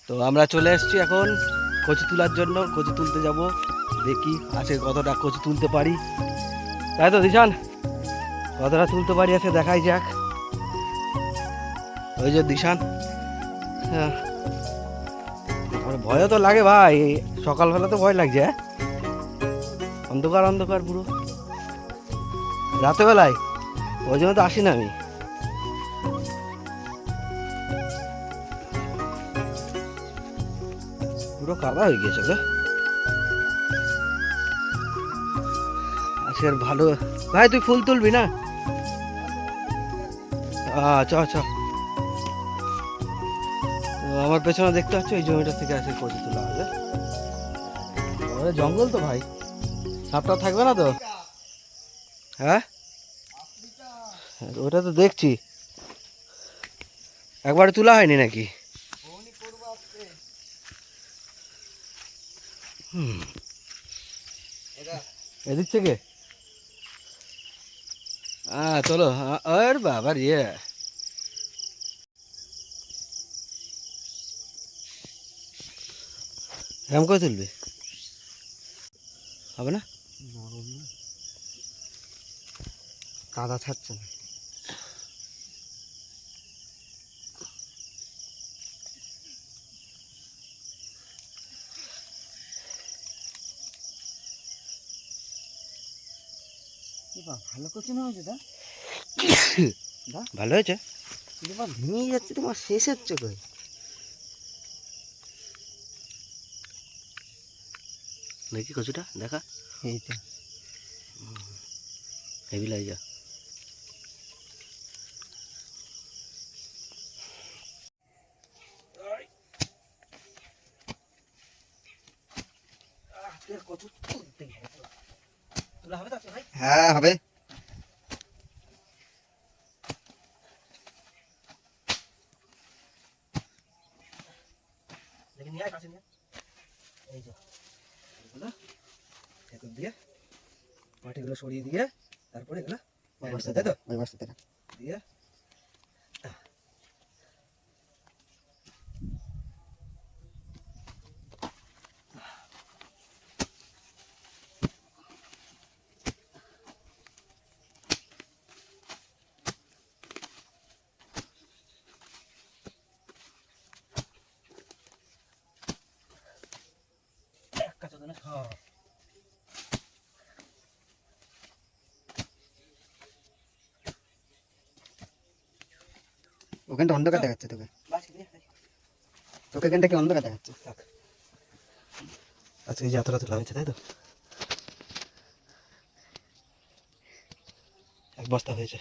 তো আমরা চলে এসেছি এখন কচু তোলার জন্য। কচু তুলতে যাব, দেখি আজকে কতটা কচু তুলতে পারি, তাই তো দিশান? কতটা তুলতে পারি আজকে দেখাই যাক। ওই যে দিশান। হ্যাঁ, আমার ভয়ও তো লাগে ভাই, সকালবেলা তো ভয় লাগছে। হ্যাঁ, অন্ধকার অন্ধকার পুরো রাতেবেলায়, ওই জন্য তো আসি না আমি। পুরো কাদা হয়ে গিয়েছে গো আজকের। ভালো ভাই, তুই ফুল তুলবি না? চ চ। তো আমার পেছনে দেখতে পাচ্ছ এই জমিটা থেকে আসে কচু তোলা হবে। জঙ্গল তো ভাই, সাপটা থাকবে না তো? হ্যাঁ, ওটা তো দেখছি। একবারে তোলা হয়নি নাকি? এদিক থেকে চলো। আর বাবার ইয়ে, এরম করে তুলবি? হবে না, নরম না, কাদা ছাড়ছে না। ভালো করছে না হয়েছে দা? ভালো হয়েছে। এবার ভেঙে যাচ্ছে, তোমার শেষ হচ্ছে কই? দেখি কচুটা দেখা। এইটা হেভি লাগে। হ্যাঁ হবে। দিয়ে মাটিগুলো সরিয়ে দিয়ে তারপরে এগুলো বস্তা, তাই তো? ওই বস্তা থেকে দিয়ে ওখানটা অন্ধকার দেখাচ্ছে তোকে, তোকে এখানটা কি অন্ধকার দেখাচ্ছে? আজকে যে এতটা তোলা হয়েছে, তাই তো? এক বস্তা হয়েছে।